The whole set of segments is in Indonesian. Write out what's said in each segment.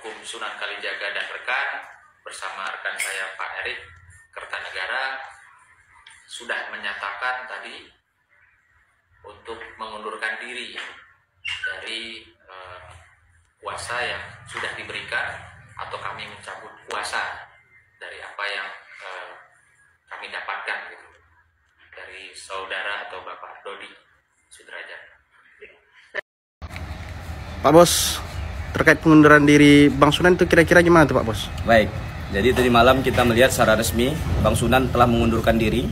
Hukum Sunan Kalijaga dan rekan bersama rekan saya Pak Erik Kertanegara sudah menyatakan tadi untuk mengundurkan diri dari kuasa yang sudah diberikan, atau kami mencabut kuasa dari apa yang kami dapatkan gitu, dari saudara atau Bapak Dodi Sudrajat. Pak Bos, terkait pengunduran diri Bang Sunan itu kira-kira gimana tuh Pak Bos? Baik, jadi tadi malam kita melihat secara resmi Bang Sunan telah mengundurkan diri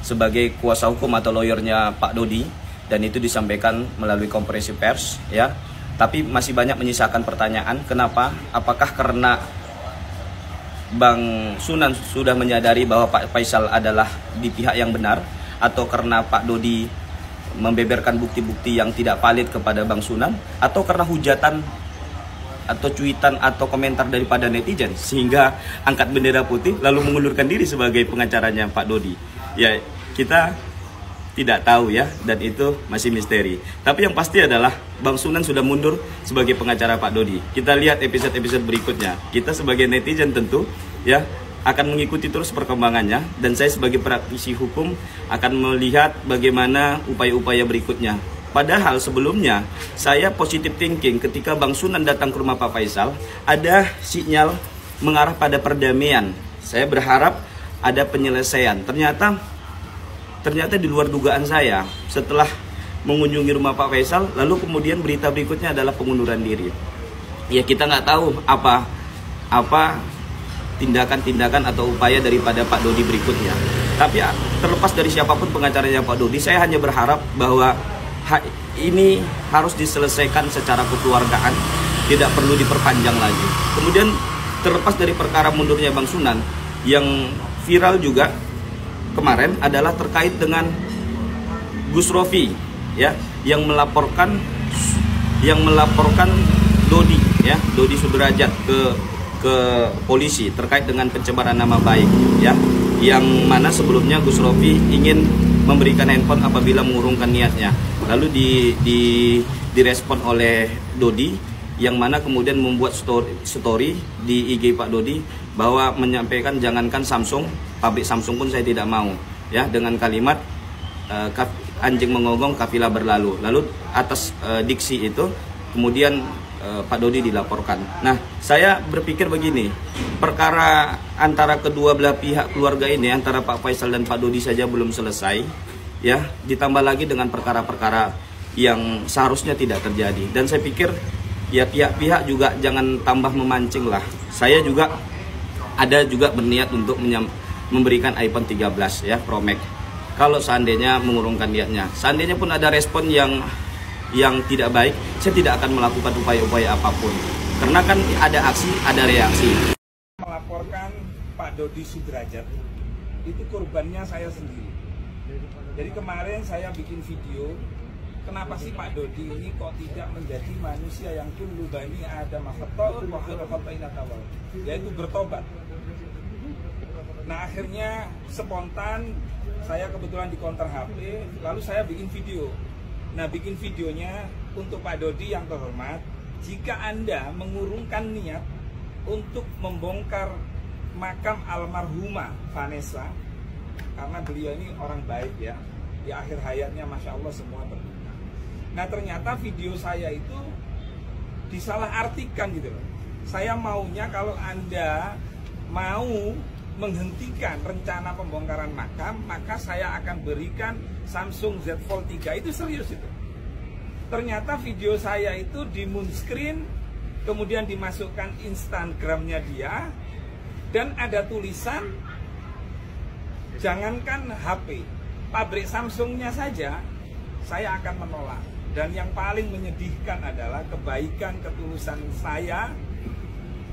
sebagai kuasa hukum atau lawyernya Pak Dodi, dan itu disampaikan melalui konferensi pers ya. Tapi masih banyak menyisakan pertanyaan, kenapa? Apakah karena Bang Sunan sudah menyadari bahwa Pak Faisal adalah di pihak yang benar, atau karena Pak Dodi membeberkan bukti-bukti yang tidak valid kepada Bang Sunan, atau karena hujatan atau cuitan atau komentar daripada netizen sehingga angkat bendera putih lalu mengundurkan diri sebagai pengacaranya Pak Dodi? Ya, kita tidak tahu ya, dan itu masih misteri. Tapi yang pasti adalah Bang Sunan sudah mundur sebagai pengacara Pak Dodi. Kita lihat episode-episode berikutnya. Kita sebagai netizen tentu ya akan mengikuti terus perkembangannya, dan saya sebagai praktisi hukum akan melihat bagaimana upaya-upaya berikutnya. Padahal sebelumnya saya positive thinking ketika Bang Sunan datang ke rumah Pak Faisal, ada sinyal mengarah pada perdamaian. Saya berharap ada penyelesaian. Ternyata di luar dugaan saya. Setelah mengunjungi rumah Pak Faisal, lalu kemudian berita berikutnya adalah pengunduran diri. Ya, kita nggak tahu apa tindakan-tindakan atau upaya daripada Pak Dodi berikutnya. Tapi terlepas dari siapapun pengacaranya Pak Dodi, saya hanya berharap bahwa ini harus diselesaikan secara kekeluargaan, tidak perlu diperpanjang lagi. Kemudian terlepas dari perkara mundurnya Bang Sunan, yang viral juga kemarin adalah terkait dengan Gus Rofi ya, yang melaporkan Dodi ya, Dodi Sudrajat ke polisi terkait dengan pencemaran nama baik ya, yang mana sebelumnya Gus Rofi ingin memberikan handphone apabila mengurungkan niatnya. Lalu direspon oleh Dodi, yang mana kemudian membuat story di IG Pak Dodi bahwa menyampaikan jangankan Samsung, pabrik Samsung pun saya tidak mau ya, dengan kalimat anjing mengonggong kafilah berlalu. Lalu atas diksi itu kemudian Pak Dodi dilaporkan. Nah, saya berpikir begini, perkara antara kedua belah pihak keluarga ini, antara Pak Faisal dan Pak Dodi saja belum selesai ya, ditambah lagi dengan perkara-perkara yang seharusnya tidak terjadi. Dan saya pikir ya pihak-pihak juga jangan tambah memancing lah. Saya juga ada berniat untuk memberikan iPhone 13 ya, Pro Max. Kalau seandainya mengurungkan niatnya, seandainya pun ada respon yang tidak baik, saya tidak akan melakukan upaya-upaya apapun. Karena kan ada aksi, ada reaksi. Melaporkan Pak Dodi Sudrajat, itu korbannya saya sendiri. Jadi kemarin saya bikin video, kenapa sih Pak Dodi ini kok tidak menjadi manusia yang kullu bani adam khata'un wa khairu khata'in at-tawwab, yaitu bertobat. Nah, akhirnya spontan saya kebetulan di counter HP, lalu saya bikin video. Nah, bikin videonya untuk Pak Dodi yang terhormat, jika Anda mengurungkan niat untuk membongkar makam almarhumah Vanessa, karena beliau ini orang baik ya, di akhir hayatnya Masya Allah semua berguna. Nah, ternyata video saya itu disalahartikan gitu loh. Saya maunya kalau Anda mau menghentikan rencana pembongkaran makam, maka saya akan berikan Samsung Z Fold 3. Itu serius itu. Ternyata video saya itu di moon screen, kemudian dimasukkan Instagramnya dia, dan ada tulisan jangankan HP, pabrik Samsungnya saja saya akan menolak. Dan yang paling menyedihkan adalah kebaikan ketulusan saya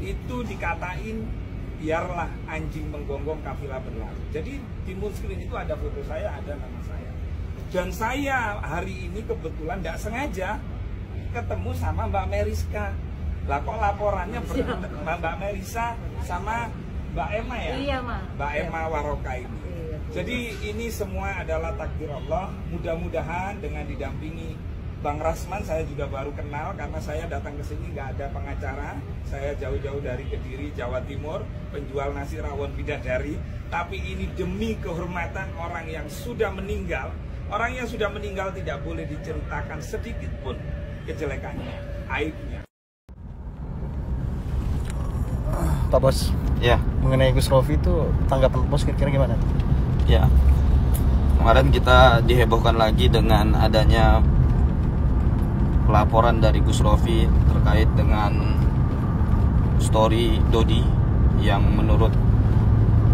itu dikatain biarlah anjing menggonggong kafilah berlalu. Jadi di moon screen itu ada foto saya, ada nama saya. Dan saya hari ini kebetulan tidak sengaja ketemu sama Mbak Meriska. Lah kok laporannya Mbak Merisa sama Mbak Emma ya? Iya, Mbak Emma Waroka ini. Jadi ini semua adalah takdir Allah. Mudah-mudahan dengan didampingi Bang Rasman saya juga baru kenal karena saya datang ke sini nggak ada pengacara. Saya jauh-jauh dari Kediri, Jawa Timur, penjual nasi rawon bidadari. Tapi ini demi kehormatan orang yang sudah meninggal. Orang yang sudah meninggal tidak boleh diceritakan sedikit pun kejelekannya, aibnya. Pak Bos, Ya, mengenai Gus Rofi itu tanggapan Bos kira-kira gimana? ya. Kemarin kita dihebohkan lagi dengan adanya laporan dari Gus Rofi terkait dengan story Dodi yang menurut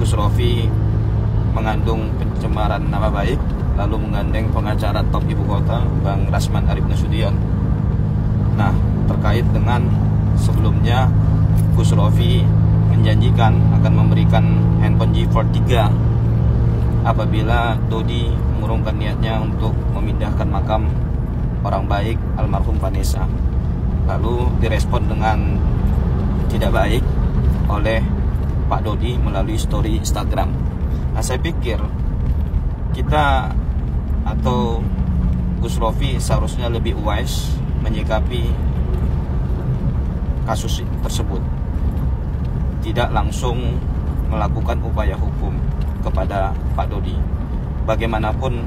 Gus Rofi mengandung pencemaran nama baik, lalu menggandeng pengacara top ibu kota Bang Rasman Arif Nasution. Nah, terkait dengan sebelumnya Gus Rofi menjanjikan akan memberikan handphone G4 3 apabila Dodi mengurungkan niatnya untuk memindahkan makam orang baik almarhum Vanessa. Lalu direspon dengan tidak baik oleh Pak Dodi melalui story Instagram. Nah, saya pikir kita atau Gus Rofi seharusnya lebih wise menyikapi kasus tersebut, tidak langsung melakukan upaya hukum kepada Pak Dodi. Bagaimanapun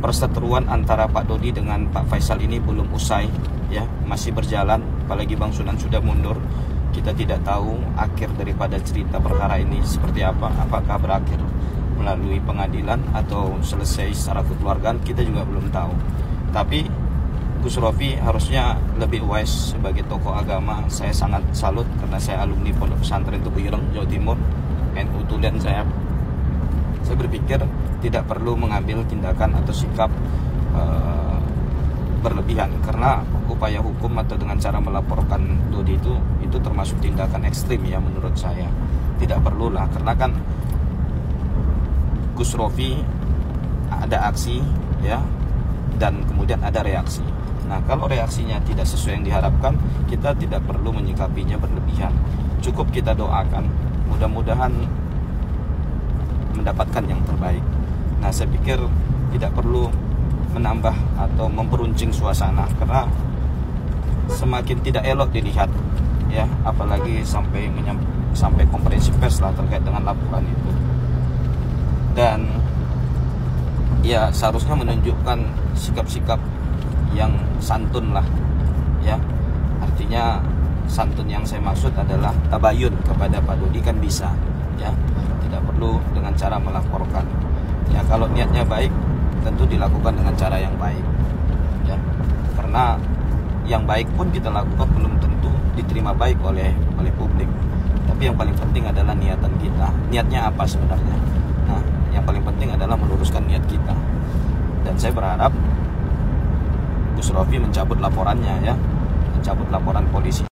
perseteruan antara Pak Dodi dengan Pak Faisal ini belum usai, ya, masih berjalan. Apalagi Bang Sunan sudah mundur. Kita tidak tahu akhir daripada cerita perkara ini seperti apa. Apakah berakhir melalui pengadilan atau selesai secara kekeluargaan, kita juga belum tahu. Tapi Gus Rofi harusnya lebih wise sebagai tokoh agama. Saya sangat salut karena saya alumni Pondok Pesantren Tugu Ireng, Jawa Timur, NU Tulen. Saya berpikir tidak perlu mengambil tindakan atau sikap berlebihan, karena upaya hukum atau dengan cara melaporkan Dodi itu termasuk tindakan ekstrim ya menurut saya. Tidak perlulah, karena kan Gus Rofi ada aksi ya, dan kemudian ada reaksi. Nah, kalau reaksinya tidak sesuai yang diharapkan, kita tidak perlu menyikapinya berlebihan. Cukup kita doakan, mudah-mudahan mendapatkan yang terbaik. Nah, saya pikir tidak perlu menambah atau memperuncing suasana, karena semakin tidak elok dilihat ya, apalagi sampai konferensi pers lah terkait dengan laporan itu. Dan ya seharusnya menunjukkan sikap-sikap yang santun lah ya. Artinya santun yang saya maksud adalah tabayun kepada Pak Dodi kan bisa ya, tidak perlu dengan cara melaporkan ya. Kalau niatnya baik tentu dilakukan dengan cara yang baik ya, karena yang baik pun kita lakukan belum tentu diterima baik oleh publik. Tapi yang paling penting adalah niatan kita, niatnya apa sebenarnya. Nah, yang paling penting adalah meluruskan niat kita. Dan saya berharap Gus Rofi mencabut laporannya ya, mencabut laporan polisi.